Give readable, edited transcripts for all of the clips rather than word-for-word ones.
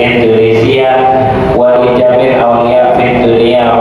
Indonesia wa li jamil awliya fid dunya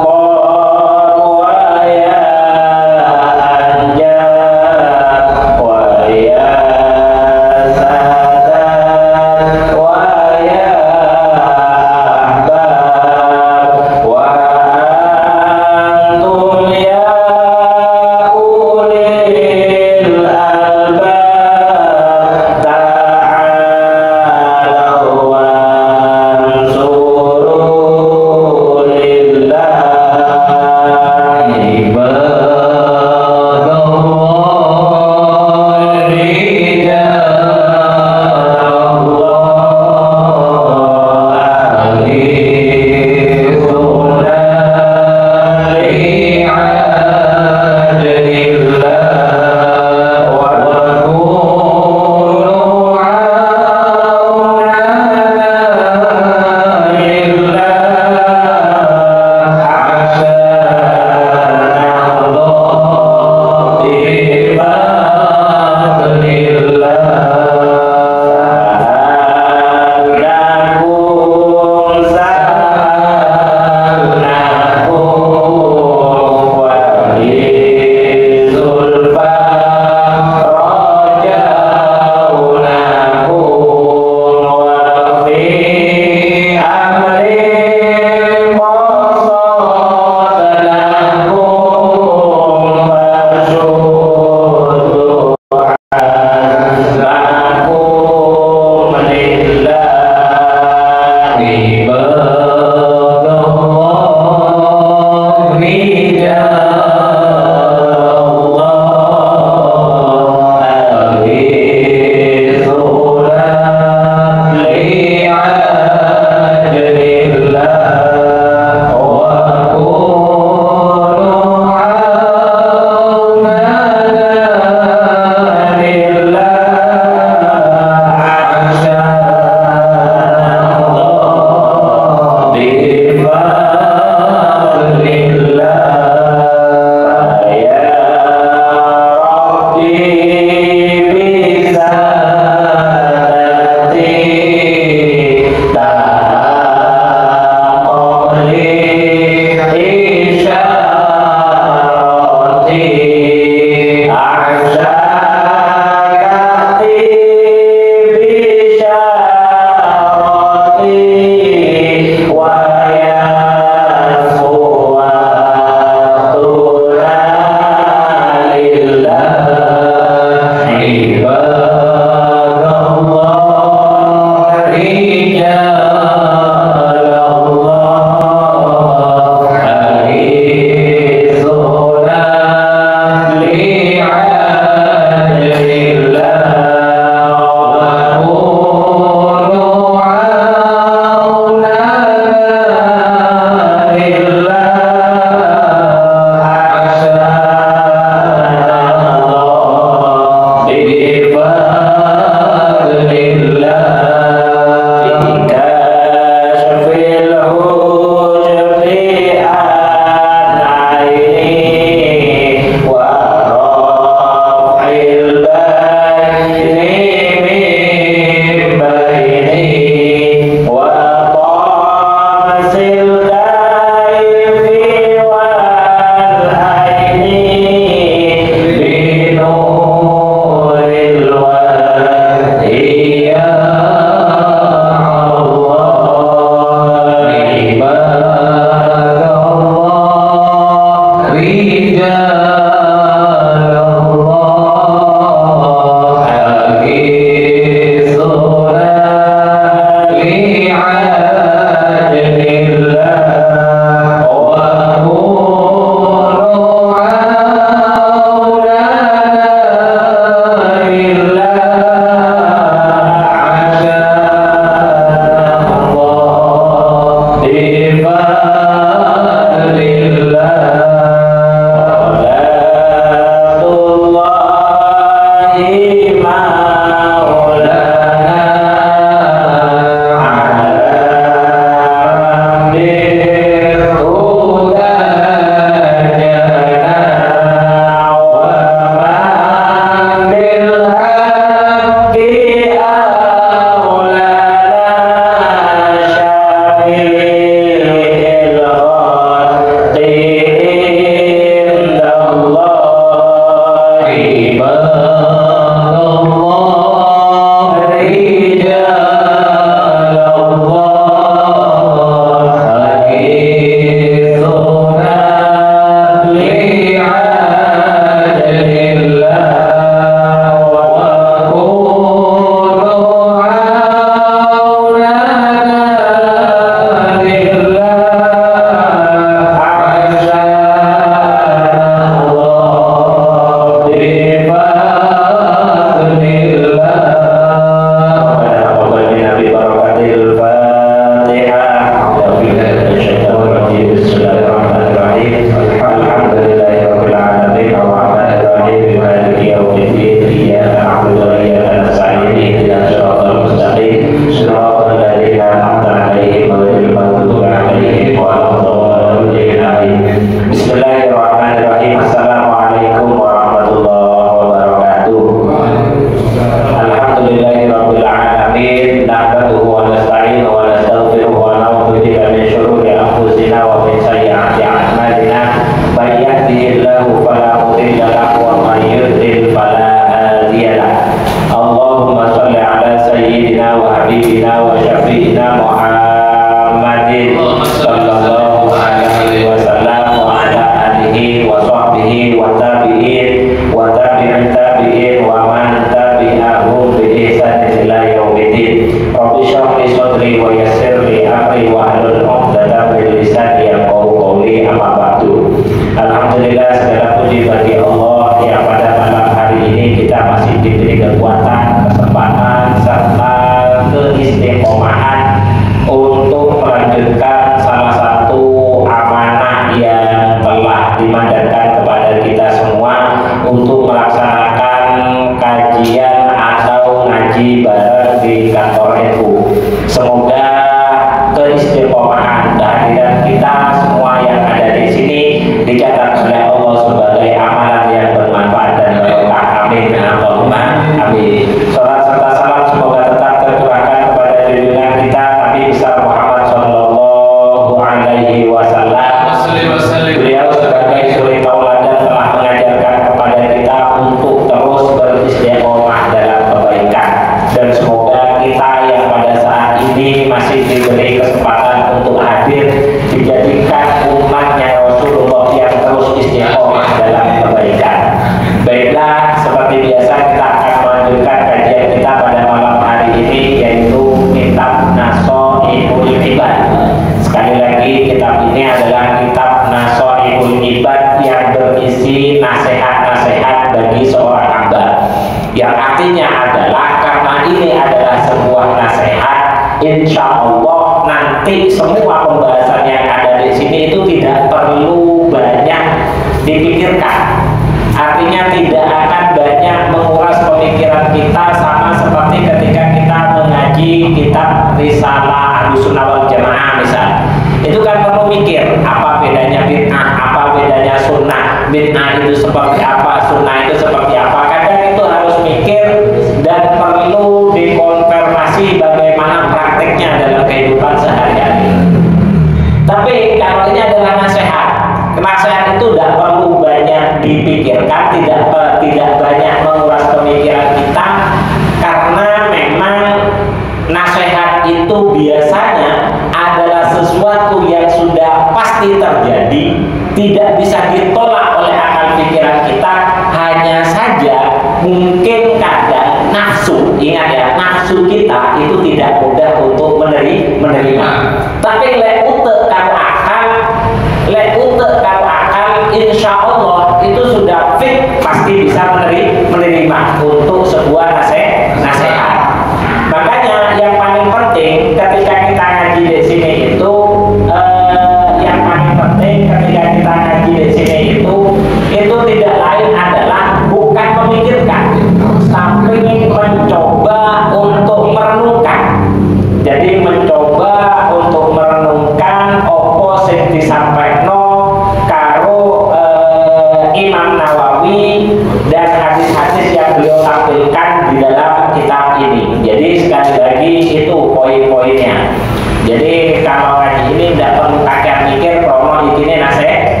tampilkan di dalam kitab ini. Jadi sekali lagi itu poin-poinnya. Jadi kalau ngaji ini tidak perlu kakek mikir kalau ini nasihat.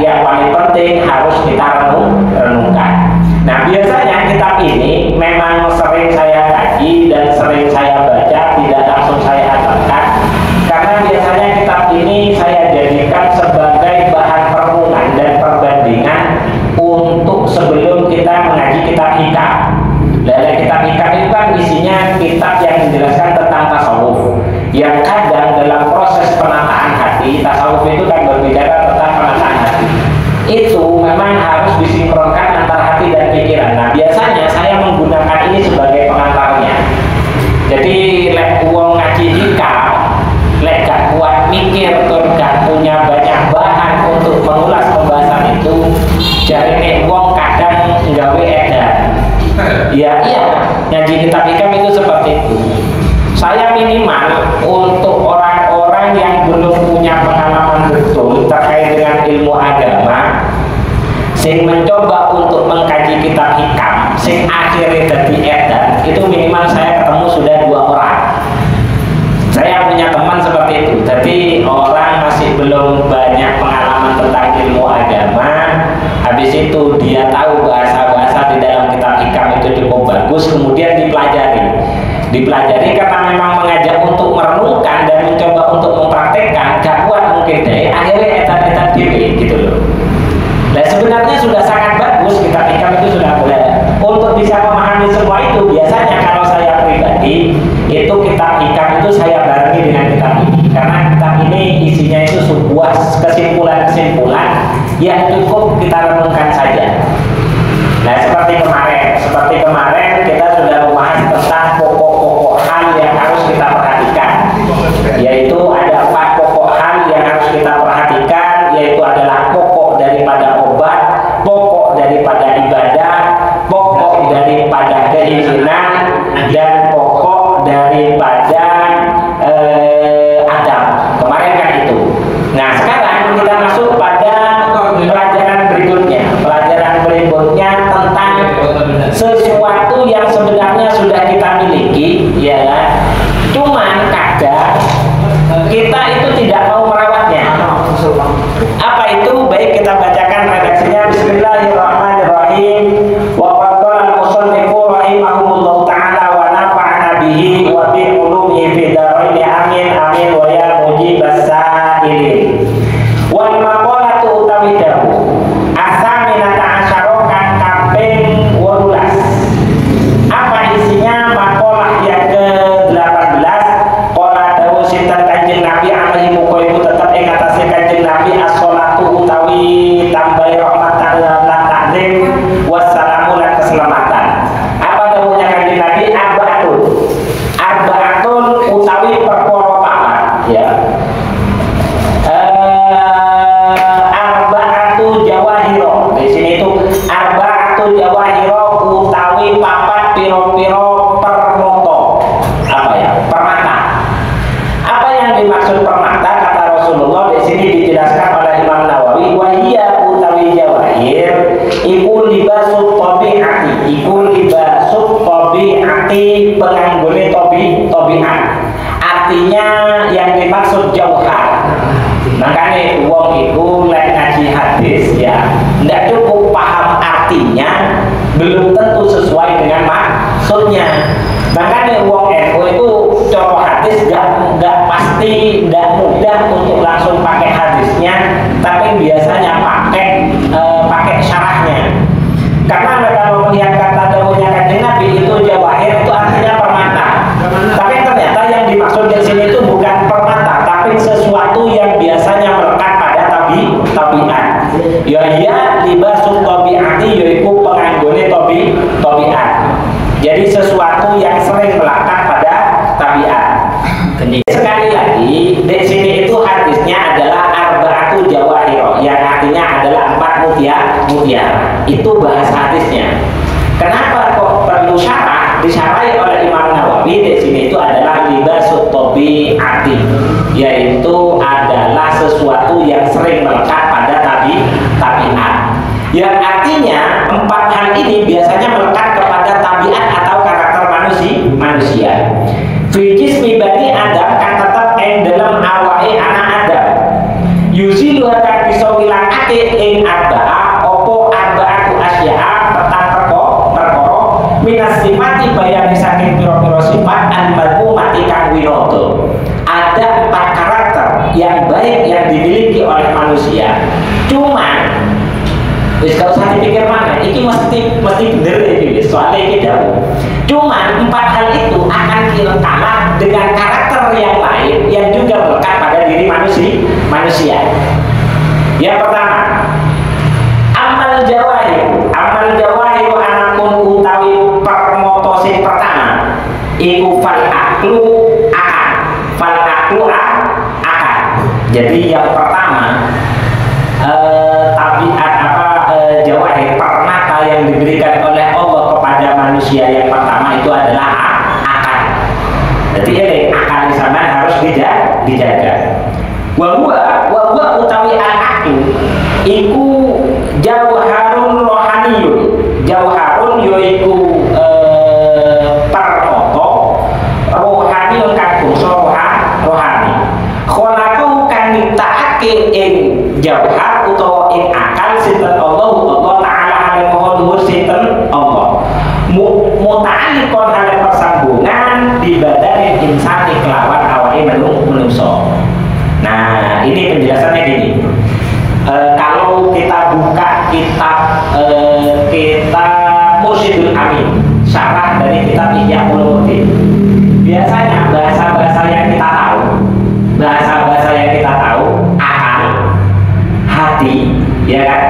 Yang paling penting harus kita renungkan. Nah biasanya kitab ini memang sering saya kaji dan sering saya baca, tidak langsung saya hafalkan. Karena biasanya kitab ini saya jadikan sebagai bahan perenungan dan perbandingan untuk sebelum kita mengaji kitab hikam. Dalam kitab hikam itu kan isinya kitab yang menjelaskan tentang tasawuf. Yang kadang dalam proses penataan hati, tasawuf itu kan berbicara tentang penataan hati. Itu memang harus disinkronkan antara hati dan pikiran. Nah biasanya saya menggunakan ini sebagai pengantarnya. Jadi lek uang ngaji hikam, lek gak kuat mikir atau gak punya banyak bahan untuk mengulas pembahasan itu, jadi nek uang kadang nggawe edan. Ya iya, ngaji kitab hikam itu seperti itu. Saya minimal untuk orang-orang yang belum punya pengalaman betul terkait dengan ilmu agama, sing mencoba untuk mengkaji kitab hikam, sing akhirnya jadi edan, itu minimal saya ketemu sudah 2 orang. Saya punya teman seperti itu. Jadi orang masih belum banyak pengalaman tentang ilmu agama, habis itu dia tahu bahasa-bahasa di dalam kitab hikam itu cukup bagus, kemudian dipelajari karena memang mengajak untuk merenungkan dan mencoba untuk mempraktekkan, gak kuat mungkin deh, akhirnya etan-etan diri gitu loh. Nah sebenarnya sudah sangat bagus kitab hikam itu sudah boleh untuk bisa memahami semua itu. Biasanya kalau saya pribadi itu kitab hikam itu saya barengi dengan kitab ini, karena kitab ini isinya itu sebuah kesimpulan-kesimpulan yang cukup kita renungkan saja. Nah seperti kemarin kita sudah membahas tentang pokok-pokok hal yang harus kita perhatikan, yaitu ada 4 pokok hal yang harus kita perhatikan, yaitu adalah pokok daripada obat, pokok daripada ibadah, pokok daripada keizinan, dan pokok daripada adab. Kemarin kan itu. Nah sekarang kita masuk pada pelajaran berikutnya tentang sesuatu yang sebenarnya sudah kita miliki, ya kan? Cuman kadang kita itu tidak mau merawatnya. Apa itu? Baik, kita bacakan redaksinya. Bismillahirrahmanirrahim. Wa qala al-musannifu rahimahumullah ta'ala wa nafa'ana bihi wa bi ulumihi fi dharain amin amin wa ya mujibas sa'ilin. Wal maqalatu utawi dawu asaminata asyarokan kaping 18. Apa isinya makalah yang ke-18? Qala dawu sinten Kanjeng Nabi alaihi muqayyimu tetap ing atase Kanjeng Nabi as-sholatu utawi tambahi rahmatan lan ta'zim wassalamu lan keselamatan. Apa dawuhnya Kanjeng Nabi? Arba'atun utawi perkara papat, ya. Arba'atu jawahiro. Di sini itu arba'atu jawahiro utawi papat piro-piro permoto. Apa ya? Permata. Apa yang dimaksud permata? Kata Rasulullah, di sini dijelaskan oleh Imam Nawawi, wa hiya utawi jawahir iku libasut tabi'ati. Iku libasut tabi'ati, penganggone tabi'at. Artinya yang dimaksud jauhar. Makanya uang itu lek ngaji hadis ya, tidak cukup paham artinya, belum tentu sesuai dengan maksudnya. Makanya uang NU itu cara hadis nggak pasti, nggak mudah untuk langsung pakai hadisnya, tapi biasanya pakai syarahnya. Karena kalau melihat kata dawuhnya Kanjeng Nabi itu jawahir, itu artinya permata. Tapi ternyata yang dimaksud di sini itu bukan permata, tapi sesuatu yang biasanya melekat pada tabiat. Ya libasut tabiati, yaitu penganggone tabiat. Jadi sesuatu yang sering melekat pada tabiat. Sekali lagi, di sini itu hadisnya adalah arba'atu jawahiro, yang artinya adalah 4 mutiara. Itu bahasa hadisnya. Kenapa kok perlu syarah? Disyarahi oleh Imam Nawawi. Di sini itu adalah libasut tabiati, yaitu adalah sesuatu yang sering melekat pada tabiat. Yang artinya 4 hal ini biasanya melekat kepada tabiat. sifati bayani saking piro-piro sifat al-madmu mati kang winoto. Ada 4 karakter yang baik yang dimiliki oleh manusia. Cuman wis gak usah dipikir mana, ini mesti bener ini, soalnya ini jauh. Cuman 4 hal itu akan kalah dengan karakter yang lain yang juga melekat pada diri manusia. Yang pertama, amal jawahir anakun utawi permotosin pertama iku fal aklu akan. Jadi yang pertama tabiat jawahir permata yang diberikan oleh Allah kepada manusia yang pertama itu adalah akal. Jadi ini akal di sana harus dijaga. Wa utawi al-aqlu iku jawharun rohaniyun. Jawharun yaiku permoto rohaniyun kang rohani. Kholaqau kang nyiptakake ing jawhar utawa ing akal sinten Allah Ta'ala hale maha dhuwur sinten Allah. Muta'alliqon hale persambungan di badan insani kelawan awake menungso. Nah, ini penjelasannya gini. Kalau kita buka kitab Mursyidul Amin, syarah dari kitab Ihya Ulumuddin, biasanya bahasa-bahasa yang kita tahu, akal, hati, ya kan?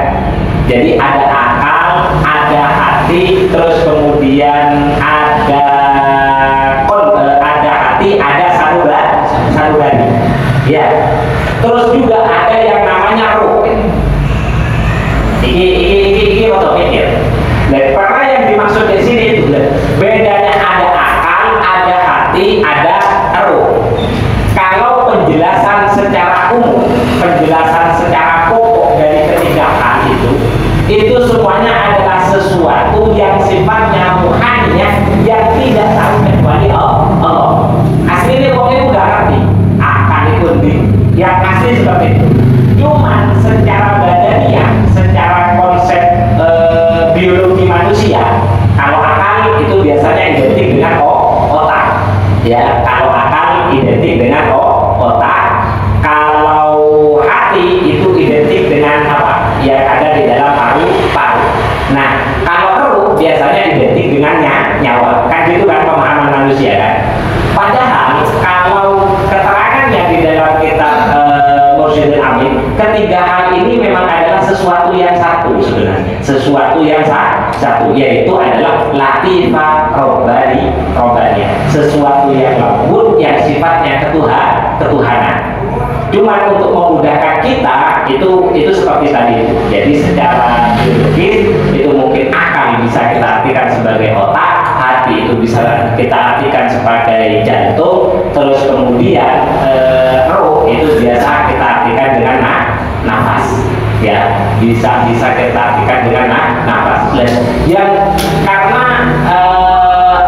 Jadi ada akal, ada hati, terus kemudian ada hati, ada sanubari. Ya, terus juga ada yang namanya ruh. Ini untuk mikir. Dan perkara yang dimaksud di sini itu bedanya ada akal, ada hati, ada ruh. Kalau penjelasan secara umum, penjelasan secara pokok dari ketiga hal itu semuanya adalah sesuatu yang sifatnya muhaniyah yang tidak tahu kecuali Allah. Aslinya pokoknya udah ngerti. Yang asli seperti itu. Cuman secara badaniah, secara konsep biologi manusia, kalau akal itu biasanya identik dengan otak. Ya, kalau akal identik dengan otak. Kalau hati itu identik dengan apa? Yang ada di dalam paru-paru. Nah, kalau ruh biasanya identik dengan nyawa. Kan gitu kan pemahaman manusia kan. Padahal kalau keterangan yang di dalam kitab Mursyidul Amin, ketiga hal ini memang adalah sesuatu yang satu sebenarnya. Sesuatu yang satu, yaitu adalah latifah robbani. Sesuatu yang lembut yang sifatnya ketuhanan. Cuma untuk memudahkan kita itu seperti tadi. Jadi secara biologis itu mungkin akal bisa kita artikan sebagai otak, hati itu bisa kita artikan sebagai jantung, terus kemudian roh itu biasa kita artikan dengan nafas. Ya, bisa kita artikan dengan nafas. Yang karena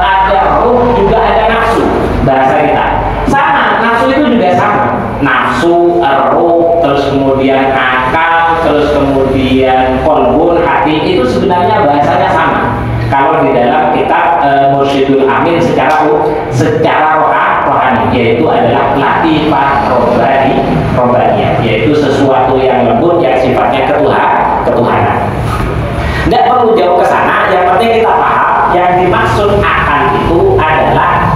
ada ruh juga ada nafsu bahasa kita. Sama, nafsu itu juga sama. Nafsu, roh, terus kemudian akal, terus kemudian kolbun, hati itu sebenarnya bahasanya sama. Kalau di dalam kitab Mursyidul Amin secara rohani, yaitu adalah latifah robbaniyah, yaitu sesuatu yang lembut yang sifatnya ketuhanan. Tidak perlu jauh ke sana, yang penting kita paham yang dimaksud akal itu adalah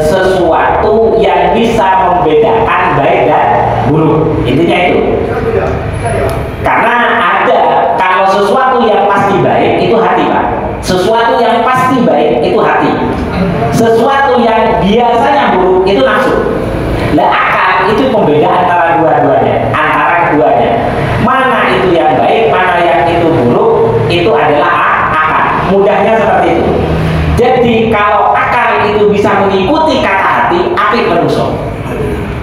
sesuatu yang bisa membedakan baik dan buruk. Intinya itu. Karena ada, kalau sesuatu yang pasti baik itu hati, Pak. Sesuatu yang pasti baik itu hati. Sesuatu yang biasanya buruk itu nafsu. Lah akal itu pembeda antara keduanya. Mana itu yang baik, mana yang itu buruk, itu adalah akal. Mudahnya seperti itu. Jadi kalau akal itu bisa mengikuti kata hati, apik manusia.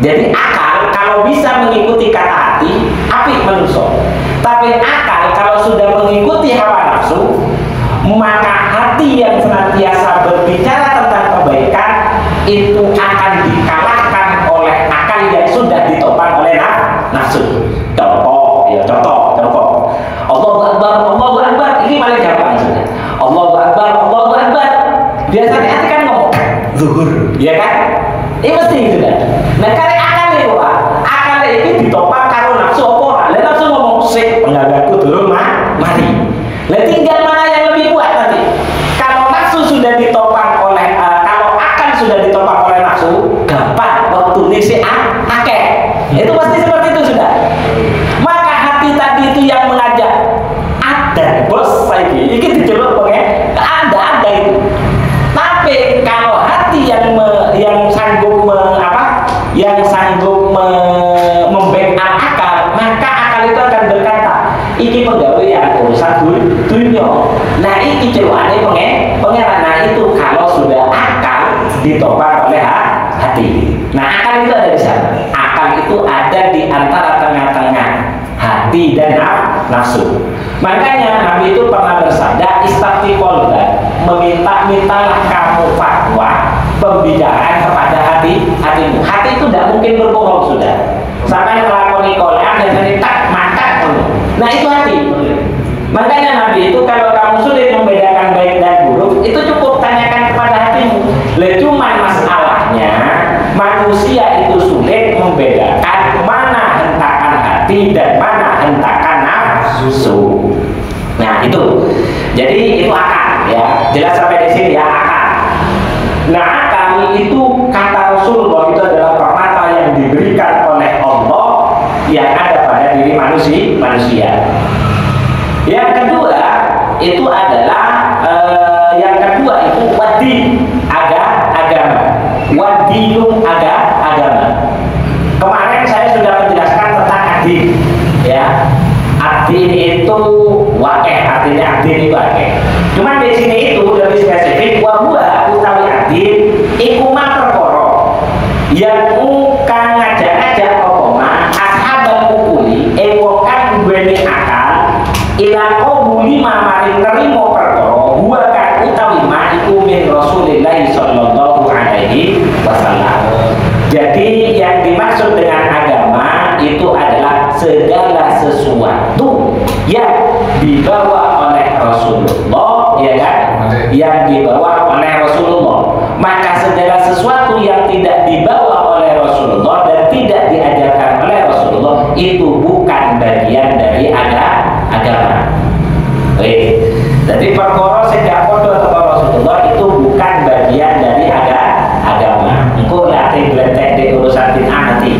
Jadi akal kalau bisa mengikuti kata hati, apik manusia. Tapi akal kalau sudah mengikuti hawa nafsu, maka hati yang senantiasa berbicara tentang kebaikan itu akan dikalahkan oleh akal yang sudah ditopang oleh nafsu. Contoh. Allahu Akbar, ini paling gampang sudah. Allahu Akbar, biasanya hati kan ngomong zuhur, ya kan? Ini mesti sudah. Nah karena akal itu Pak, akal itu ditopang karo nafsu apa? Lalu nafsu ngomong sih penggagaku dulu mari. Lalu tinggal mana yang lebih kuat nanti? Kalau nafsu sudah ditopang oleh, kalau akal sudah ditopang oleh nafsu, gampang waktu ini si akeh. Itu pasti seperti itu sudah. Maka hati tadi itu yang mengajak ada bos lagi, ini dijelur pengen ada itu. Tapi kalau hati yang sanggup membackup akal, maka akal itu akan berkata, ini penggawean urusan dunia. Nah ini celuannya pengeran. Nah itu kalau sudah akal ditopang oleh hati. Nah akal itu ada di sana. Akal itu ada di antara tengah-tengah hati dan nafsu. Makanya Nabi itu pernah bersabda, istaftiqollah, meminta-mintalah kamu fatwa pembicaraan kepada hatimu. Hati itu tidak mungkin berbohong sudah. Sampai melakoni kolam dan tak mantap. Nah itu hati. Makanya Nabi itu kalau kamu sulit membedakan baik dan buruk, itu cukup tanyakan kepada hatimu. Cuma masalahnya manusia itu sulit membedakan mana hentakan hati dan mana hentakan nafsu. Nah itu, jadi itu akal ya. Jelas sampai di sini ya akal. Nah akal itu kata Rasulullah itu adalah permata yang diberikan oleh Allah yang ada pada diri manusia. Yang kedua itu adalah wadi agama. Wadilum agama. Kemarin saya sudah menjelaskan tentang adin ya. Adin itu wakeh, artinya adin itu wakeh. Cuman di sini itu lebih spesifik, wahua utawi adin iku ma perkara yang kang ngajak-ngajak apa ma ashabal ukuli wong kang duweni akal ila qabuli ma maring nerimo perkara huwa kang utawi ma iku min Rasulillah sallallahu alaihi wasallam. Jadi yang dimaksud dengan agama itu adalah segala sesuatu yang dibawa oleh Rasulullah, ya kan? Yang dibawa oleh Rasulullah. Maka segala sesuatu yang tidak dibawa oleh Rasulullah dan tidak diajarkan oleh Rasulullah itu bukan bagian dari agama. Baik. Jadi perkara sejak podo atau Rasulullah itu bukan bagian dari agama. Engkau nanti beletek di urusan bid'ah nanti.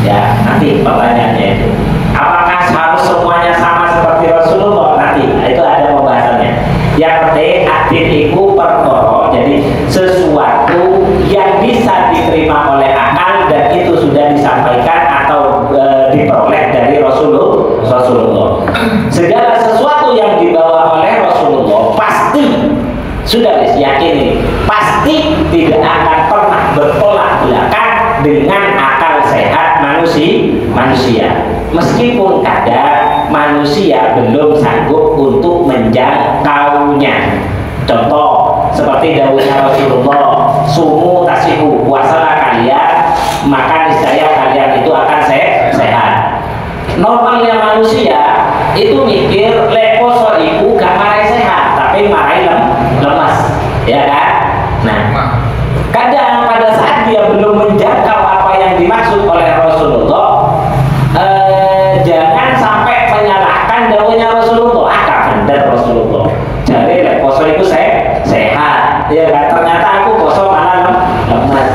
Ya, nanti pertanyaannya itu. Apakah harus semuanya sama seperti Rasulullah? Nanti itu ada pembahasannya. Yang penting adin itu perkara, jadi sesuatu yang bisa diterima oleh akal dan itu sudah disampaikan atau diperoleh dari Rasulullah. Segala sesuatu yang dibawa oleh Rasulullah pasti sudah diyakini, pasti tidak akan pernah bertolak belakang dengan akal sehat manusia. Meskipun kadang manusia belum sanggup untuk menjangkaunya. Contoh seperti dawuhnya Rasulullah, sumu tasihu, puasalah kalian maka niscaya kalian itu akan sehat. Normalnya manusia itu mikir leposo iku gak marai sehat tapi marai lemas, ya kan? Nah, kadang pada saat dia belum menjangkau apa yang dimaksud oleh Rasulullah, jangan sampai menyalahkan dawuhnya Rasulullah. Agak benar Rasulullah. Jadi leposo itu sehat, ya kan? Ternyata aku poso malah lemas.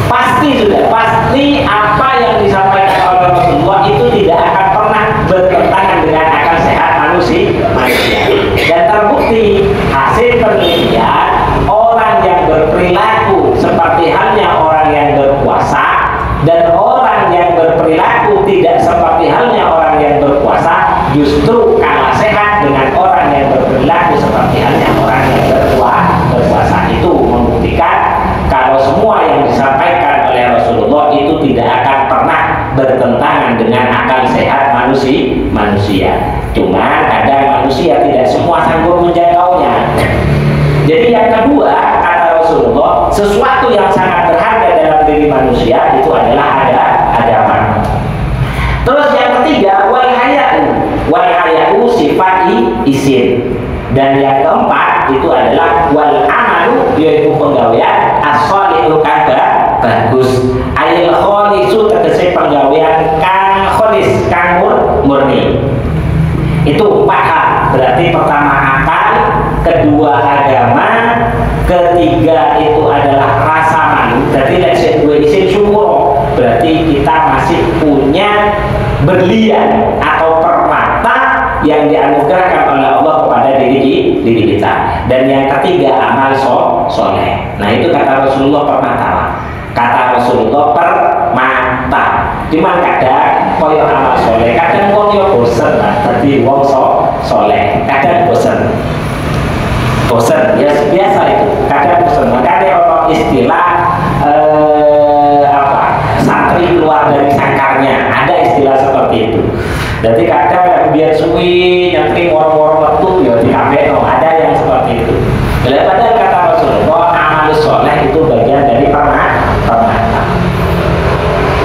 Pasti apa yang disampaikan oleh Rasulullah itu tidak akan pernah bertentangan dengan akal sehat manusia. Dan terbukti hasil penelitian, orang yang berperilaku seperti halnya orang yang berpuasa dan orang yang berperilaku tidak seperti halnya orang yang berpuasa justru kalah sehat dengan orang yang berperilaku seperti halnya orang yang berpuasa. Itu membuktikan kalau semua yang disampaikan oleh Rasulullah itu tidak akan pernah bertentangan dengan akal sehat manusia. Cuma kadang manusia tidak semua sanggup menjangkaunya. Jadi yang kedua kata Rasulullah, sesuatu yang sangat berharga dalam diri manusia itu adalah agama. Terus yang ketiga wal haya'u sifat isim. Dan yang keempat itu adalah wal amalu, yaitu sepertiga amal soleh. Nah itu kata Rasulullah permata. Kata Rasulullah permata. Cuman kadang koyo amal soleh, kadang koyo bosen lah. Jadi wong soleh, kadang bosen. Ya biasa itu. Kadang bosen. Makanya orang istilah santri keluar dari sangkarnya. Ada istilah seperti itu. Jadi kadang biar suwi nyantri moro-moro metu ya di kafe ada yang seperti itu. Padahal kata Rasulullah amal soleh itu bagian dari permata.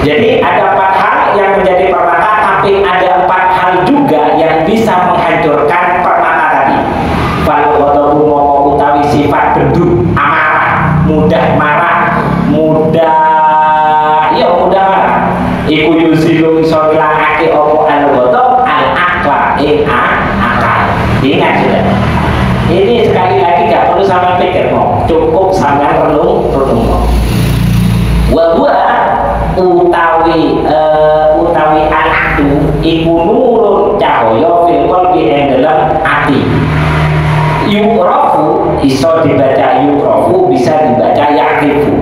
Jadi ada 4 hal yang menjadi permata, tapi ada 4 hal juga yang bisa menghancurkan permata tadi. Kalau ghadabu moko utawi sifat beduk, amarah, mudah marah, mudah marah. Iku yusilu iso ngilangake opo al-ghadab al-aqla akal. Ingat sudah. Ini sekali lagi gak perlu sama pikir cukup sampai renung. Wa utawi anak itu iku nurun cahaya fil qalbi ing dalam ati. Yukrafu iso dibaca yukrafu, bisa dibaca yakrifu.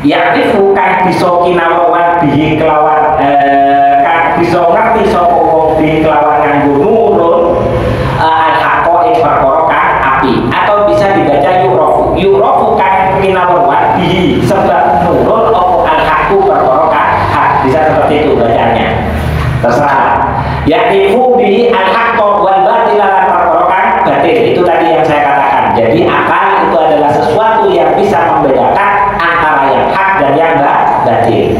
Yakrifu kan bisa kinawan bihi kelawan kan bisa ngerti sapa wong bihi kelawan nganggo nurun al-haqqa ing perkara kang api, atau bisa dibaca yukrafu. Yukrafu kan kinawan bihi sebab nurun apa al-haqqu perkara kang hak, bisa seperti itu bacanya. Terserah. Yakrifu bihi al-haqqa wal batila lan perkara kang batil. Itu tadi yang saya katakan. Jadi akal itu adalah sesuatu yang bisa membedakan antara yang hak dan yang batil.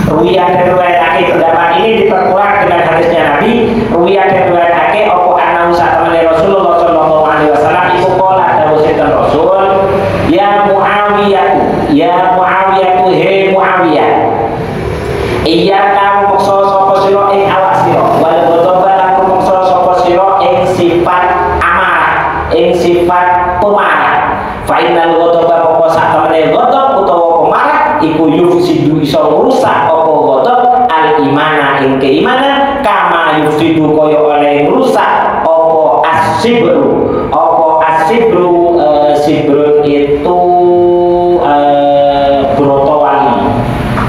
Ruwiyah dan riwayat pendapat ini diperkuat dengan hadisnya Nabi. Ruwiyah dan riwayat opo annahu satamani Rasulullah sallallahu alaihi wasallam iku qala dawuh sinten Rasul, ya Muawiyah, he Muawiyah, iya kamu mokso sapa sira ing awak sira, wal ghadaba lan mokso sapa sira ing sifat amarah, ing sifat pemarah. Fa innal ghadaba mokso satamani ghadab utawa pemarah iku yufsidu iso rusak apa ghadab al-imana ing keimanan, kama yufsidu kaya oleh rusak apa as-sibru. Sibrun itu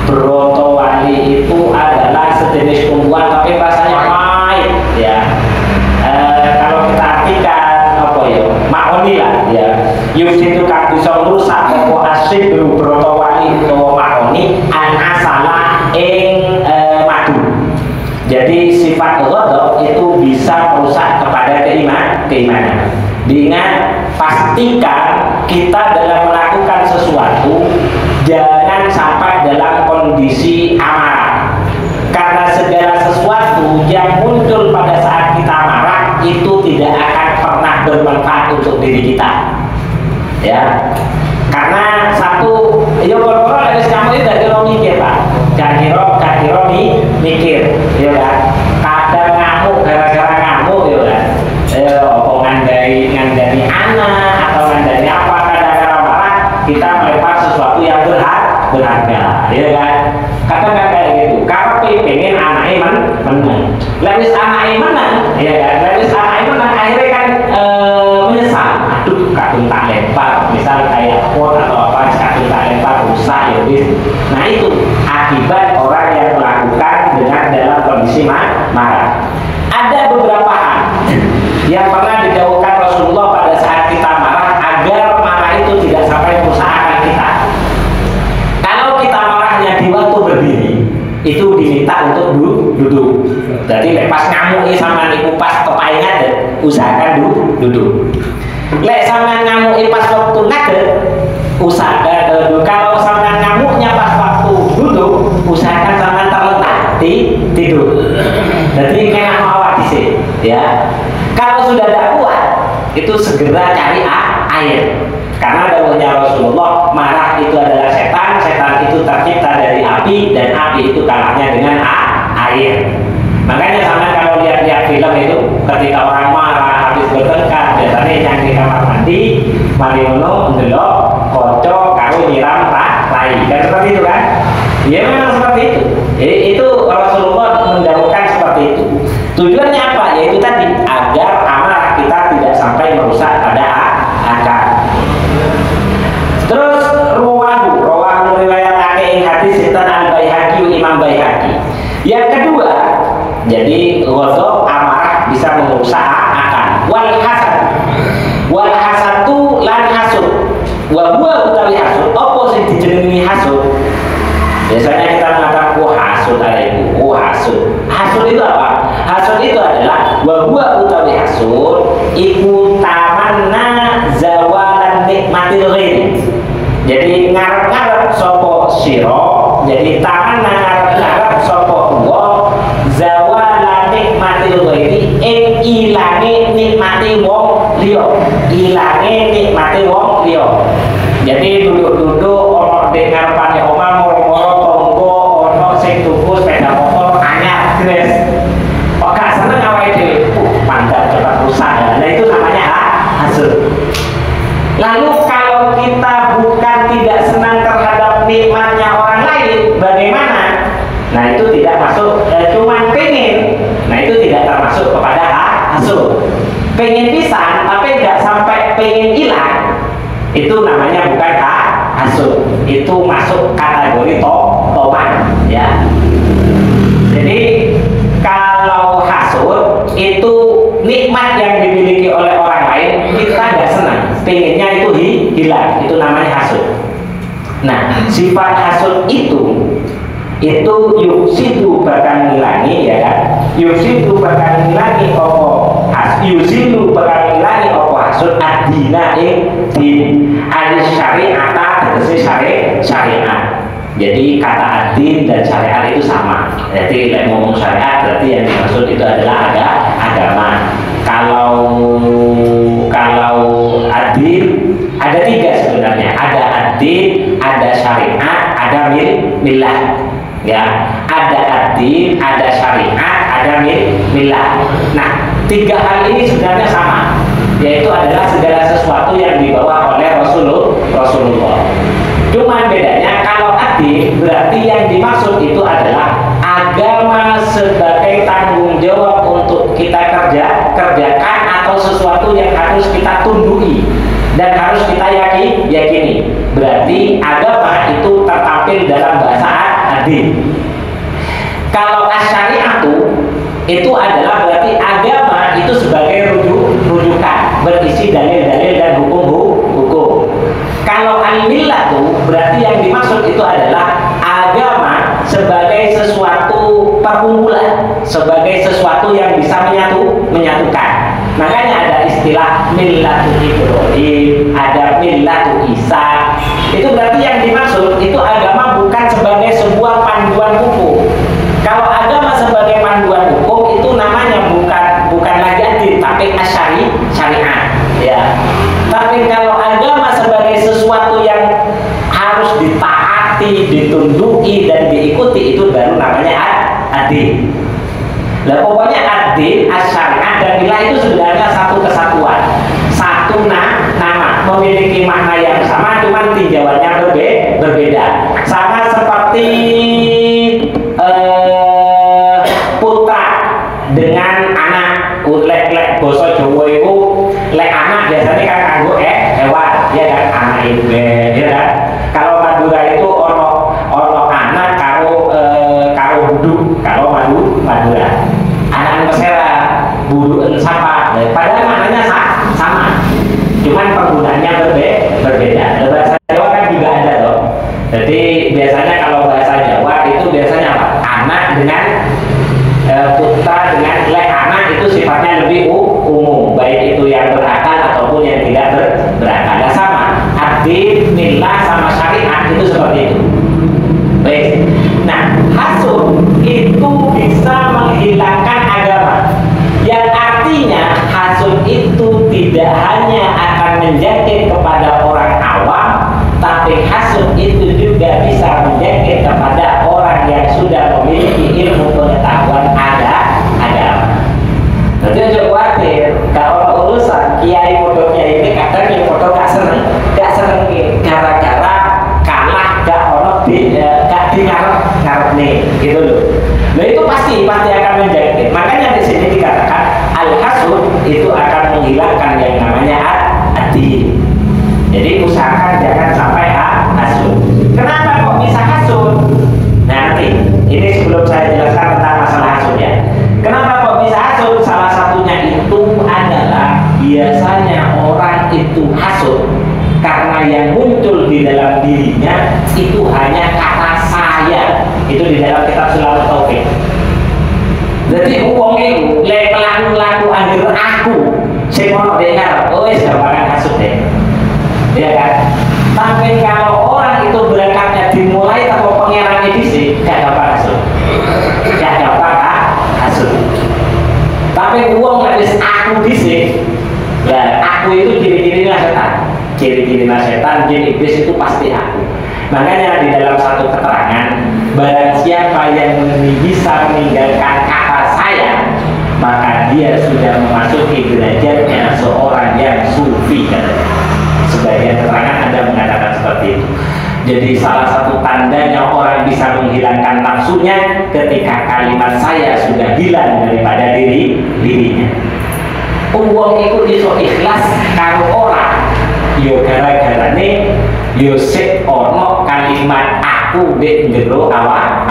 brotowali itu adalah sejenis tumbuhan tapi rasanya pahit ya. Kalau kita artikan mahoni lah ya. Yufsidu kan bisa rusak apa as-sibru brotowali utawa mahoni an-asala ing madu. Jadi sifat ghadab itu bisa merusak kepada keimanan. Dengan pastikan kita dalam melakukan sesuatu jangan sampai dalam kondisi amarah, karena segala sesuatu yang muncul pada saat kita marah itu tidak akan pernah bermanfaat untuk diri kita ya. Karena satu kalau harus kamu itu dari mikir Pak, gak kira mikir ya kan. Kadang ngamuk gara-gara ngamuk ya kan. Ngandani anak atau ngandani apa, kadang-kadang marah kita melempar sesuatu yang berharga ya kan. Kadang-kadang kayak gitu kalau pengen anaknya menang, lewis anaknya menang ya kan, lewis anaknya menang akhirnya kan menyesal, aduh kadung tak lempar, misal kayak pot atau apa, kadung tak lempar rusak ya wis. Nah itu akibat orang yang melakukan dengan dalam kondisi marah. Ada beberapa hal yang pernah didhawuhkan Rasulullah pada saat kita marah agar marah itu tidak sampai merusak kita. Kalau kita marahnya di waktu berdiri, itu diminta untuk duduk. Jadi lepas ngamuk sama niku pas kepaingan usahakan duduk. Lek sama ngamuk pas waktu ngadeg, usahakan duduk. Kalau sama ngamuknya pas waktu duduk, usahakan sama terletak tidur. Jadi kayak mau disini ya. Kalau sudah tidak kuat, itu segera cari air. Karena dawuhnya Rasulullah, marah itu adalah setan, setan itu tercipta dari api, dan api itu kalahnya dengan air. Makanya sama kalau lihat-lihat film itu, ketika orang marah habis bertengkar, biasanya yang di kamar mandi, mariono, ndelok, kocok, karo nyiram rai. Dan seperti itu kan? Ya memang seperti itu. Itu Rasulullah mendahulukan seperti itu. Tujuannya apa? Yaitu tadi agar amarah kita tidak sampai merusak pada akal. hasud iku tamanna zawalan nikmatil ghairi. Jadi ngarep-ngarep sapa sira, jadi tamanna ngarep-ngarep sapa wa zawalan nikmatil ghairi ing ilange nikmati wong liya, ilange nikmati wong liya. Jadi duduk-duduk ana ning ngarepane omah moro-moro tonggo ana sing tuku sepeda motor anyar gres. Kok gak seneng awake dhewe? Pandang cepat rusak. Nah itu namanya hasud. Lalu kalau kita bukan tidak senang terhadap nikmatnya orang lain, bagaimana? Nah itu tidak masuk, cuman pengen. Nah itu tidak termasuk kepada hasud. Pengen pisan, tapi nggak sampai pengen hilang, itu namanya bukan hasud. Itu masuk kategori topan, ya. Jadi kalau hasud itu nikmat yang dimiliki oleh orang lain kita nggak senang, pengennya itu hilang, itu namanya hasud. Nah sifat hasud itu yufsidu bakal ngilangi, ya kan? Yufsidu bakal ngilangi opo yusilu bakal ngilangi opo hasud adina ing din alis syari'ata tegese syariat. Jadi kata adin dan syariat itu sama. Jadi ngomong syariat berarti yang dimaksud itu adalah agama. Kalau adin ada tiga sebenarnya. Ada adin, ada syariat, ada milah. Ya, ada adin, ada syariat, ada milah. Nah, tiga hal ini sebenarnya sama, yaitu adalah segala sesuatu yang dibawa oleh Rasulullah. Cuman bedanya kalau adil berarti yang dimaksud itu adalah agama sebagai tanggung jawab untuk kita kerjakan atau sesuatu yang harus kita tunduki dan harus kita yakini. Berarti agama itu tertampil dalam bahasa adil. Kalau asyariatu itu adalah berarti agama itu sebagai rujukan, berisi dalil-dalil dan hukum-hukum. Kalau al-millah itu berarti yang dimaksud itu adalah agama sebagai sesuatu perkumpulan, sebagai sesuatu yang bisa menyatukan. Makanya ada istilah millatu Ibrahim, ada millatu Isa. Itu berarti yang dimaksud itu agama bukan sebagai sebuah panduan hukum. Kalau agama sebagai panduan hukum itu namanya bukan lagi adil, tapi syariat, ya. Tapi kalau agama sebagai sesuatu yang harus ditaati, ditunduki dan diikuti, itu baru namanya adil. Nah pokoknya adil, syariat dan milah itu sebenarnya satu kesatuan, satu nama, memiliki makna yang sama, cuman tinjauannya berbeda. Sama seperti putra dengan anak. Lek basa Jawa itu lek anak biasanya kan kanggo hewan, ya kan, anak ibu, ya kan. Kalau Madura itu ono anak karo buduk, kalau Madura anak mesera buduk sapa, padahal maknanya sama, cuman penggunaannya berbeda. Bahasa Jawa kan juga ada loh. Jadi biasanya kalau bahasa Jawa itu biasanya apa? Anak dengan putra dengan lek anak itu sifatnya lebih umum, baik itu yang berakal ataupun yang tidak berakal. Nah, sama adil, milah sama syariat itu seperti itu. Baik. Nah, hasud itu bisa menghilangkan agama. Yang artinya hasud itu tidak hanya akan menjangkit kepada orang awam, tapi hasud itu juga bisa menjangkit kepada orang yang sudah memiliki ilmu pengetahuan agama. Jadi aja khawatir kalau urusan kiai bodohnya ini kadang yang bodoh gak seneng gara-gara kalah gak ono gak di ngarep nih, gitu loh. Nah itu pasti akan menjangkit. Makanya di sini dikatakan al-hasud itu akan menghilangkan yang namanya adil. Jadi usahakan jangan sampai hasud. Kenapa kok bisa hasud? Nah nanti ini sebelum saya jelaskan tentang masalah hasud ya. Kenapa kok bisa hasud? Salah satunya itu adalah biasanya orang itu hasud karena yang muncul di dalam dirinya itu hanya kata saya. Itu di dalam kitab Sulawat Taufik. Jadi uang itu lek laku anggur aku sing ono dengar, oh gampangan hasud deh, ya kan? Tapi kalau orang itu berangkatnya dimulai tanpa pengerangan disi, gak gampang hasud, gak gampang hasud. Tapi uang habis aku disi, ya aku itu ciri-ciri setan, ciri-ciri setan, jin iblis itu pasti aku. Makanya di dalam satu keterangan, barang siapa yang bisa meninggalkan kata saya, maka dia sudah memasuki derajatnya seorang yang sufi. Sebagian keterangan ada mengatakan seperti itu. Jadi salah satu tandanya orang bisa menghilangkan nafsunya ketika kalimat saya sudah hilang daripada dirinya. Uang itu iso ikhlas kalau orang yo gara-gara nih yo sik ono kalimat aku di jero awal,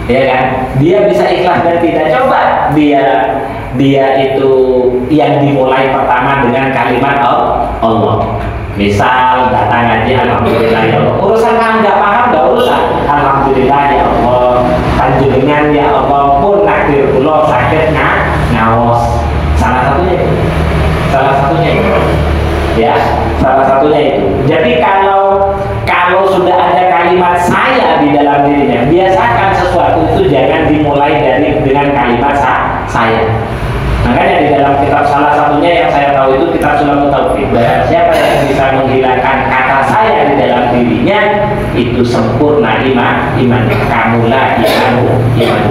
ya kan? Dia bisa ikhlas dan tidak coba dia itu yang dimulai pertama dengan kalimat Allah. Misal datang ngaji alhamdulillah ya Allah. Urusan kan nggak paham nggak usah. Alhamdulillah ya Allah. Panjenengan ya Allah pun nakdir kula sakit ngaos. Salah satunya itu. Ya, salah satunya itu. Jadi kalau sudah ada kalimat saya di dalam dirinya, biasakan sesuatu itu jangan dimulai dengan kalimat saya. Makanya di dalam kitab salah satunya yang saya tahu itu kitab Sulamun Tauhid. Siapa yang bisa menghilangkan kata saya di dalam dirinya itu sempurna iman. Kamulah iman.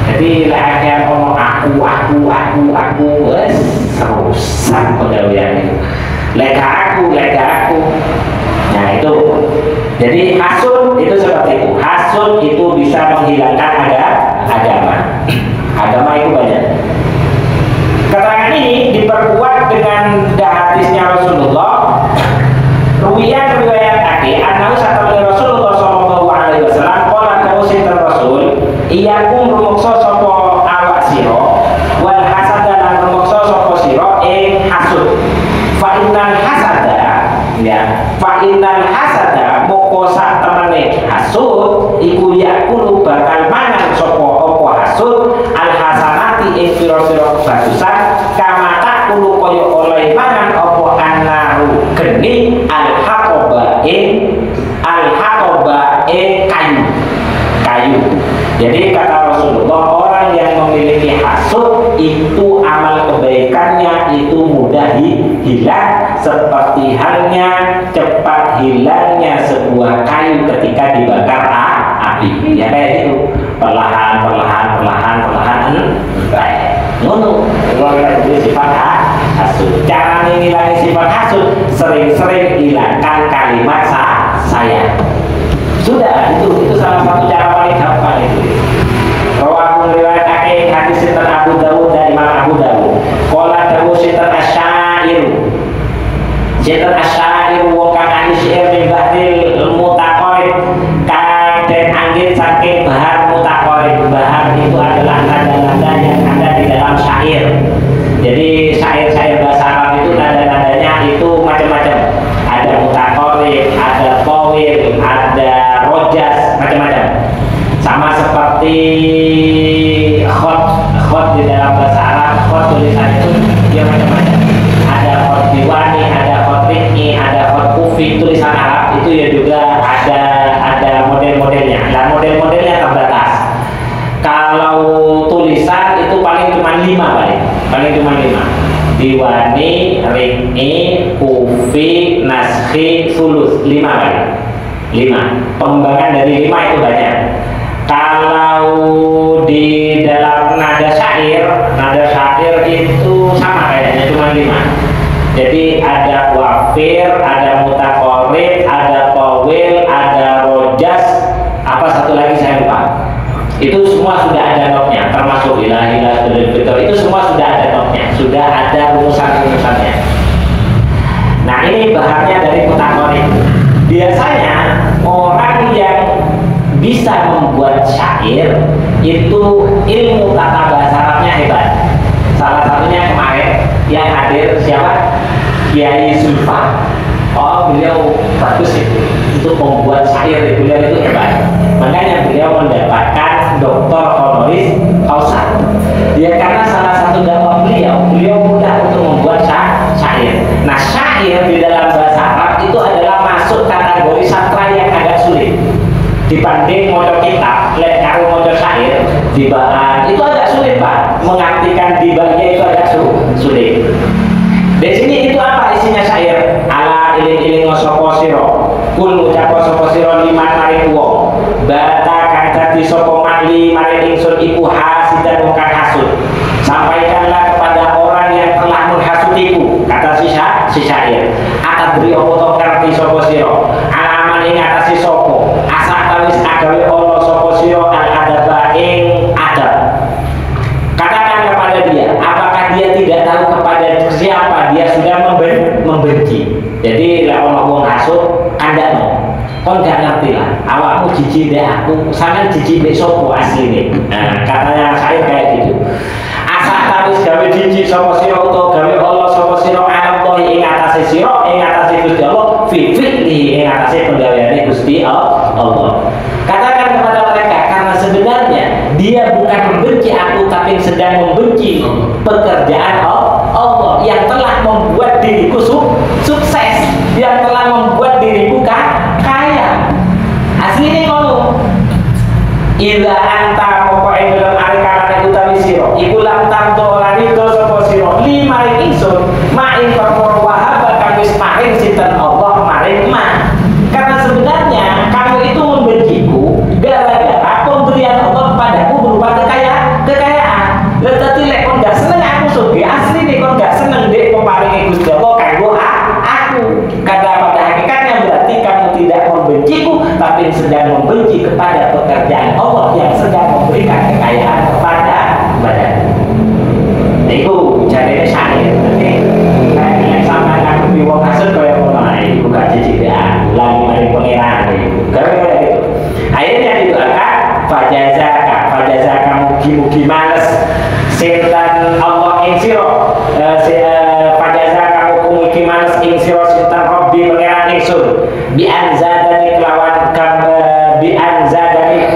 Jadi akhirnya ngomong aku wes rusak pegawaian itu. Lega aku. Nah itu. Jadi hasud itu seperti itu. Hasud itu bisa menghilangkan agama. Agama itu banyak. Keterangan ini diperkuat dengan hadisnya Rasulullah. Riwayat aki annahu satamani Rasulullah sallallahu alaihi wasallam qala kausin Rasul iyakum rumuksa sapa awak sira wal hasada lan rumuksa sapa sira hasud. Fa innal hasada moko sak temene hasud iku yakulu bakal mangan sapa apa hasud al hasanati ing pira-pira kebagusan kama takulu kaya oleh mangan apa annaru geni al haqaba kayu. Jadi kata Rasulullah, orang yang memiliki hasud itu amal kebaikannya itu mudah hilang seperti halnya cepat hilangnya sebuah kayu ketika dibakar api. Ya kayak gitu, perlahan. Ngono, kalau itu sifat hasud. Cara menghilangkan sifat hasud, sering-sering hilangkan kalimat saya. Sudah, itu salah satu cara paling gampang itu. Rawahu riwayat hadis sinten Abu Dawud dan Imam Abu Dawud. Qala Dawud sinten asyair wa kana syair min ba'dil mutaqarrib kang den anggit saking bahar mutaqarrib. Bahar itu adalah nada-nada yang ada di dalam syair. Jadi syair-syair bahasa Arab itu nada-nadanya itu macam-macam. Ada mutaqarrib, ada tawil, ada rojas, macam-macam. Sama seperti khot di dalam bahasa Arab, khot tulisan itu dia macam-macam. Ada khot diwani, ada khot ringi, ada khot kufi. Tulisan Arab itu ya juga ada model-modelnya. Nah, model-modelnya terbatas. Kalau tulisan itu paling cuma 5. Diwani, ringi, kufi, naskhi, sulus. 5. Pengembangan dari 5 itu banyak. Kalau di dalam nada syair itu sama kayaknya cuma 5. Jadi ada wafir, ada mutaqarrib, ada tawil, ada rojas, apa satu lagi saya lupa. Itu semua sudah ada notnya, termasuk ilah itu semua sudah ada notnya, sudah ada rumusan-rumusannya. Nah ini bahannya dari mutaqarrib. Biasanya orang yang bisa membuat syair itu ilmu tata bahasa Arabnya hebat. Salah satunya kemarin yang hadir siapa? Kiai Zulfa. Oh beliau bagus itu untuk membuat syair, beliau itu hebat. Makanya beliau mendapatkan Dr. Honoris Causa. Ya karena salah satu dakwah beliau mudah untuk membuat syair. Nah, syair di dalam bahasa Arab itu adalah masuk kategori sastra yang agak sulit dibanding moco kitab. Lek karo moco syair dibaan itu agak sulit, Pak. Mengartikan dibanya itu agak sulit. Di sini itu apa isinya syair? Ala iling-iling sapa sira, kul ucap sapa sira liman maring wong, bata kang dadi sapa mali maring ingsun iku hasidan wong kang hasud. Sampaikanlah kepada orang yang telah menghasutiku, kata si syair. Atadri apa to ngerti sapa sira, alaman ing atase sapa, asa tawis agawe ana sapa sira al adaba ing adab. Katakan kepada dia, apakah dia tidak tahu kepada siapa dia sudah membenci. Jadi lah Allah wong hasud kandakno. Kon gak ngerti lah, awakmu jijik dek aku, sampean jijik dek sopo asline. Nah, katanya saya kayak gitu. Asa tawis gawe jijik sapa sira utawa gawe Allah sapa sira Allah ing atase sira, ing atase Gusti Allah, fi ing atase penggaweane Gusti Allah. Katakan kepada mereka, karena sebenarnya dia bukan membenci aku, tapi sedang membenci pekerjaan Allah yang telah membuat diriku sukses, yang telah membuat diriku kaya. Aslinya ngono. Ila anta pokoke dalam arek-arek utawi sira iku lam tanto lari do sapa sira li maring ingsun maing perkara wahaba kang wis paring sinten Allah maring ma. Karena sebenarnya kamu itu membenciku gara-gara pemberian Allah padaku berupa kekayaan. Tetapi lek kon gak seneng aku sugih, asli nek kon gak seneng dek peparinge Gusti Allah kanggo aku. Karena pada hakikatnya berarti kamu tidak membenciku, tapi sedang membenci kepada pekerjaan Allah yang sedang memberikan kekayaan kepadaku. Itu jadinya syair. Nanti yang sama aku di wong hasud kaya ngono ae, bukan jijik ya. Lagi mari pangeran itu. Gara-gara gitu. Akhirnya didoakan fajazaka mugi-mugi males setan Allah ing sira. Fajazaka mugi males ing sira setan Rabbi pangeran ingsun. Bi anzadani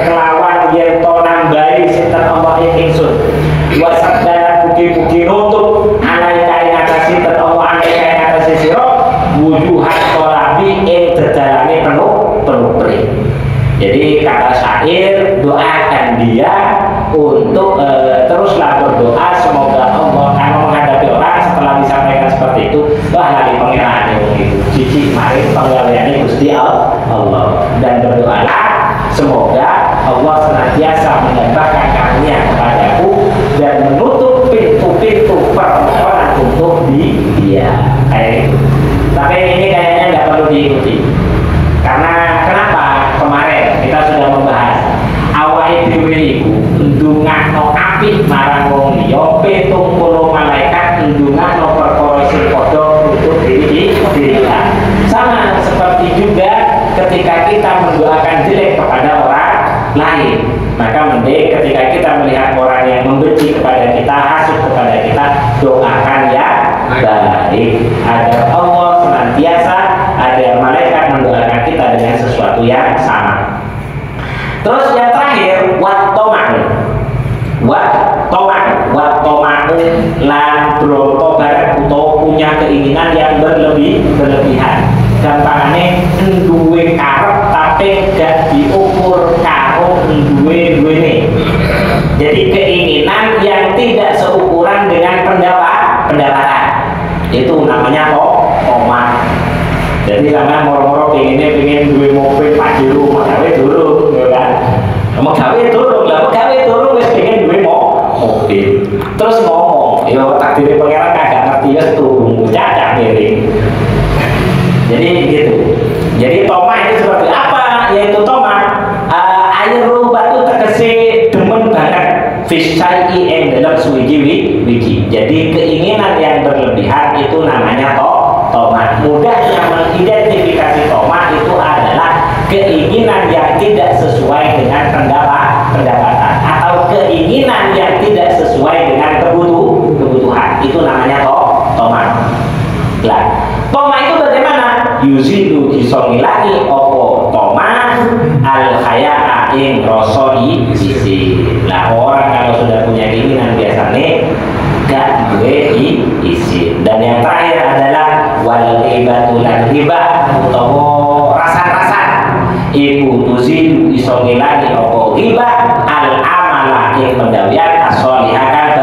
kelawan yen to nambahi setan Allah ing ingsun. Wasadana mugi-mugi nutup alaika ing atase setan Allah alaika ing atase sira wujuhan qalabi ing dedalane penuh peri. Jadi kata syair, doakan dia untuk teruslah berdoa semoga Allah karena menghadapi orang setelah disampaikan seperti itu, wah lagi pangeran itu cici mari penggaweane Gusti Allah, dan berdoalah semoga Allah senantiasa menambahkan karunia kepadaku dan menutup pintu-pintu permohonan untuk dia. Kayak gitu. Tapi ini kayaknya nggak perlu diikuti. Karena kenapa? Kemarin kita sudah membahas awake dhewe iku ndongakno apik marang wong liya, 70 malaikat ndongakno perkara sing padha untuk diri kita. Sama seperti juga ketika kita mendoakan jelek kepada orang lain, maka mending ketika kita melihat orang yang membenci kepada kita, hasud kepada kita, doakan ya baik agar Allah senantiasa ada malaikat mendoakan kita dengan sesuatu yang sama. Terus yang terakhir wattoma'u lan broto barang utawa punya keinginan yang berlebihan. Gampangane duwe karep tapi gak diukur karo duwe-duwene. Jadi keinginan yang tidak seukuran dengan pendapatan. Itu namanya tomat. Jadi sama moro-moro pengen duwe mobil Pajero, gawe durung, ya kan? Gawe durung wis pengen duwe mobil. Terus ngomong, ya takdir pangeran kagak ngerti wis turun, cacat miring. Jadi gitu. Jadi toma itu seperti apa? Yaitu toma air rubat itu tegese demen banget fisai ing dalam suwiji-wiji. Jadi keinginan yang berlebihan itu namanya toma. Mudahnya mengidentifikasi toma itu adalah keinginan yang tidak sesuai dengan pendapatan atau keinginan yang tidak sesuai dengan kebutuhan. Itu namanya toma. Lah, toma itu bagaimana? Yuzidu bisa ngilangi opo toma al khaya ing rasa izin. Nah, orang kalau sudah punya keinginan biasanya gak duwe izin. Dan yang terakhir adalah wal ghibatu lan ghibah utawa rasa-rasa iku tuzilu iso ngilangi apa ghibah al amala ing pendawian as-sholihah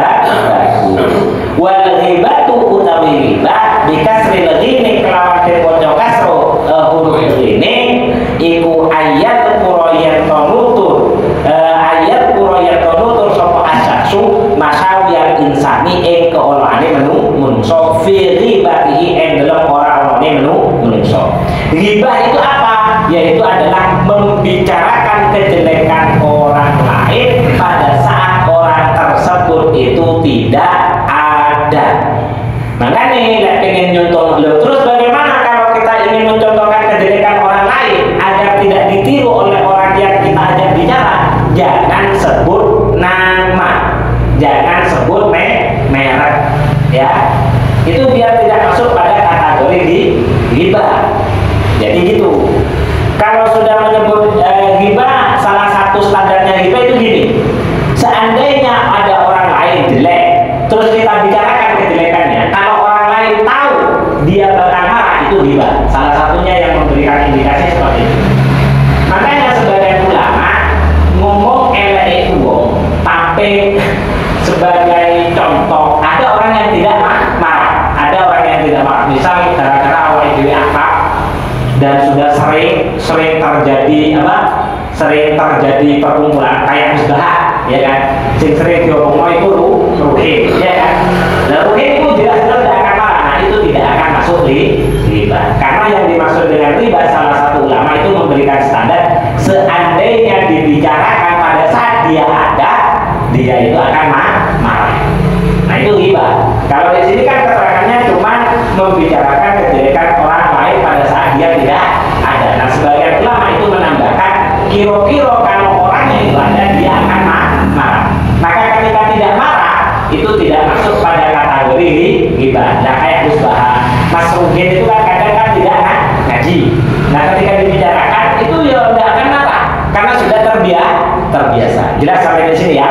wal ghibatu utawi ghibah bikasril ghini kelawan depoco kasro huruf ini iku ayat qur'an tanutur ayat qur'an tanutur sapa asyasu masawiyal insani ing keolahane menungso fi ghibatihi ing dalam ora-orane menungso. Ghibah itu apa? Yaitu adalah membicarakan kejelekan orang lain pada saat orang tersebut itu tidak ada. Makanya pengen nyontoh lo. Terus bagaimana kalau kita ingin mencontohkan kejelekan orang lain agar tidak ditiru oleh orang yang kita ajak bicara? Jangan sebut nama, jangan sebut merek, ya. Itu biar tidak masuk pada kategori ghibah. Jadi gitu. Kalau sudah menyebut ghibah, salah satu standarnya ghibah itu gini. Seandainya ada orang lain jelek, terus kita bicarakan kejelekannya, kalau orang lain tahu dia bakal marah, itu ghibah. Salah satunya yang memberikan indikasi seperti itu. Makanya sebagian ulama ngomong elek wong, tapi sebagai contoh ada orang yang tidak marah, ada orang yang tidak marah. Misal gara-gara awal dhewe akhlak dan sudah sering terjadi sering terjadi perkumpulan kayak musbah, ya kan? Sing sering diomong itu ruhin, ya kan? Nah, ruhin itu jelas-jelas tidak akan marah. Nah, itu tidak akan masuk riba. Karena yang dimaksud dengan riba, salah satu ulama itu memberikan standar seandainya dibicarakan pada saat dia ada, dia itu akan marah. Nah, itu riba. Kalau di sini kan keterangannya cuma membicarakan kejelekan orang lain pada saat dia tidak ada. Nah, sebagian ulama itu menambahkan kira-kira kalau orangnya itu ada, dia akan marah. Maka ketika tidak marah, itu tidak masuk pada kategori ghibah. Nah, kayak musbah, Mas Rugen itu kan kadang kan tidak ngaji. Nah, ketika dibicarakan itu ya tidak akan marah karena sudah terbiasa. Jelas sampai di sini ya.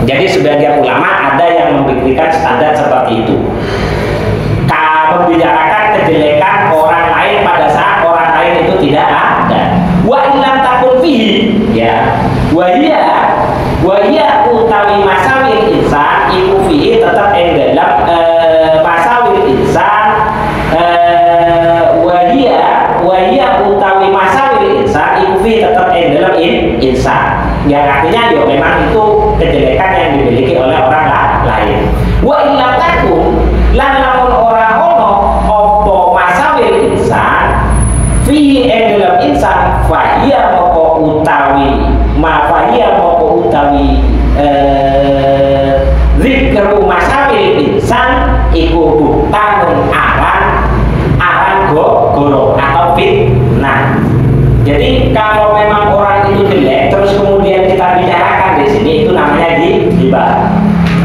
Jadi sebagian ulama ada yang memberikan standar seperti itu. Membicarakan kejelekan orang lain pada saat orang lain itu tidak ada. Wa illam takun fihi, ya. Wa hiya utawi masawil insan iku fihi tetap ing dalam masawil insan wa hiya utawi masawil insan iku fihi tetap ing dalam insan. Yang artinya ya memang itu kejelekan yang dimiliki oleh orang lain. Wa illam takun lan lamun ora ono apa masawil insan fihi ing dalam insan fahiya moko utawi zikru masawil insan iku bukanun aran goro atau fitnah. Jadi kalau memang orang itu jelek terus kemudian kita bicarakan di sini, itu namanya ghibah.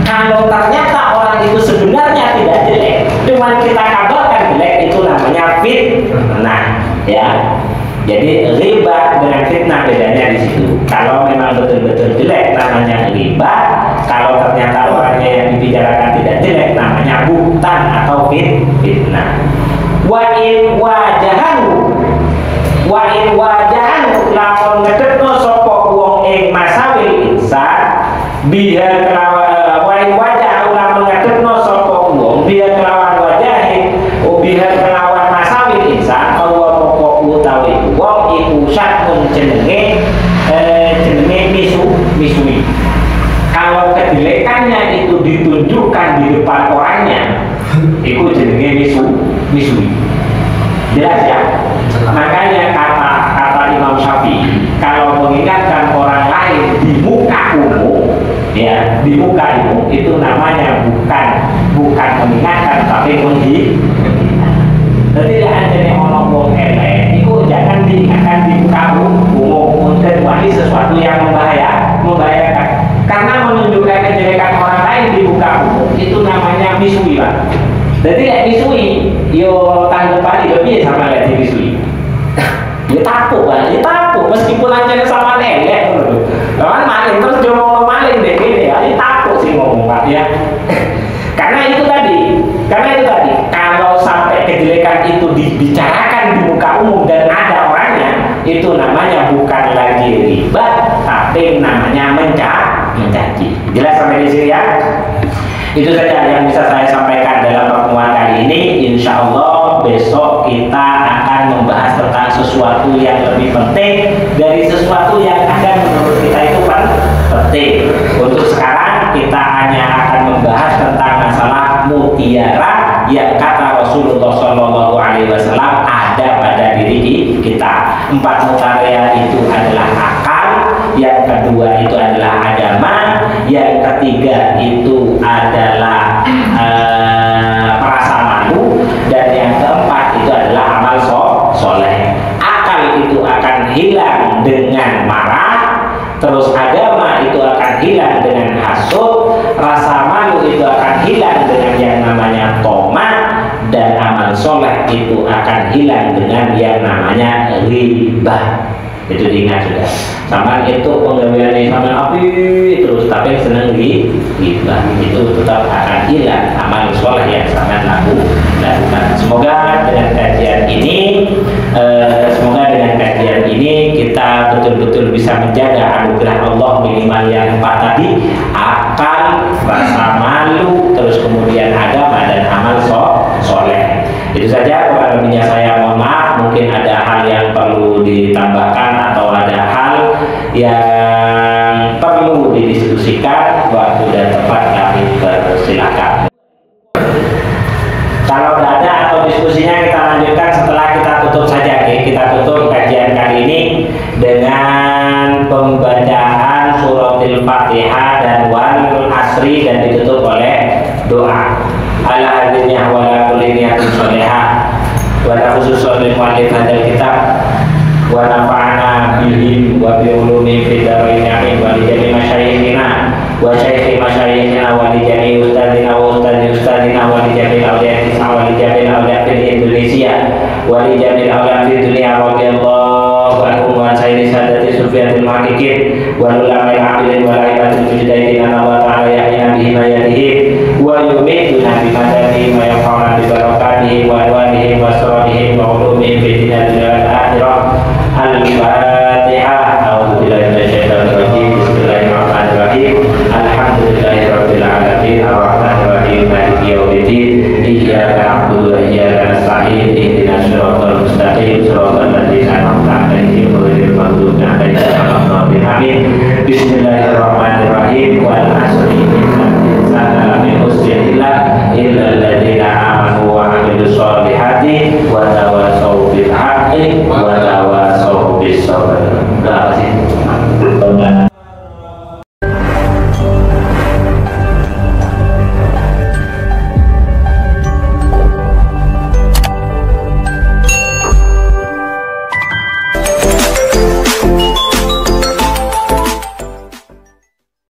Kalau ternyata orang itu sebenarnya tidak jelek, cuma kita kabarkan jelek, itu namanya fitnah, ya. Jadi ghibah dengan fitnah bedanya di situ. Kalau memang betul-betul jelek namanya ghibah, kalau ternyata orangnya yang dibicarakan tidak jelek namanya buhtan atau fitnah. Wa in wajahan lakon ngedekno sapa wong ing masawil insan biha kelawan wa in wajah lamun ngedekno sapa wong biha kelawan wajahin biha kelawan masawil insan bahwa pokok utawi wong iku syakun jenenge misui. Kalau kejelekannya itu ditunjukkan di depan orangnya, itu jenenge misui. Jelas ya? Makanya kata Imam Syafi'i, kalau mengingatkan orang lain di muka umum, ya, di muka umum itu namanya bukan mengingatkan tapi menghina. Jadi anjene ono wong elek, itu jangan diingatkan di muka umum kecuali sesuatu yang membahayakan. Karena menunjukkan kejelekan orang lain di muka umum itu namanya misui, Pak. Jadi misui, yo tanggapan yo piye sama lek misui. Ya takut, Pak. Ya takut. Meskipun aja sama haji. Jelas sampai di sini ya? Itu saja yang bisa saya sampaikan dalam pertemuan kali ini. Insya Allah besok kita akan membahas tentang sesuatu yang lebih penting dari sesuatu yang ada menurut kita itu penting. Untuk sekarang kita hanya akan membahas tentang masalah mutiara yang kata Rasulullah SAW ada pada diri kita. 4 mutiara itu adalah akal, yang kedua itu adalah agama, yang ketiga itu adalah perasa malu, dan yang keempat itu adalah amal soleh. Akal itu akan hilang dengan marah, terus agama itu akan hilang dengan hasud, rasa malu itu akan hilang dengan yang namanya tomat, dan amal soleh itu akan hilang dengan yang namanya riba. Itu diingat sudah. Sama itu penggaweannya sama api terus, tapi senang riba, itu tetap akan hilang amal soleh yang sangat lakukan. Semoga dengan kajian ini kita betul-betul bisa menjaga anugerah Allah minimal yang 4 tadi: akal, rasa malu, terus kemudian agama dan amal soleh. Itu saja, kurang lebihnya saya mohon maaf. Mungkin ada hal yang perlu ditambahkan atau ada hal yang perlu didiskusikan, waktu dan tempat kami persilakan. Kalau tidak ada atau diskusinya kita lanjutkan setelah kita tutup saja. Kita tutup kajian kali ini dengan pembacaan suratil Fatihah dan wal asri, dan ditutup oleh doa. Ala hadhihi wa la kulli niyatin shalihah wa la khususan lil muallif hadzal kitab wa nafa'ana bihi wa bi ulumi fid dharain amin wa li jami' masyayikhina wa syaikhi masyayikhina wa li jami' ustadzina wa ustadzina wa li jami' awliyatis wa li jami' awliyatil Indonesia wa li jami' awliyatil dunia radhiyallahu anhum wa sayyidi sadati sufiyatil muhaqqiqin wa ulama'il 'amilin wa la'ibatil mujtahidin Allah ta'ala yahya bihi ma yadihi wa yumituna bi madadihi wa yafa'una bi barakatihi wa alwanihi wa asrarihi wa ulumihi fi dunya wal akhirah. Al-Fatihah. A'udzubillahi minasyaitonir rajim. Bismillahirrahmanirrahim. Alhamdulillahirabbil alamin arrahmanir rahim maliki yaumiddin. Iyyaka na'budu wa iyyaka nasta'in. Ihdinas siratal mustaqim, siratal ladzina an'amta 'alaihim ghairil maghdubi 'alaihim waladdallin. Bismillahirrahmanirrahim.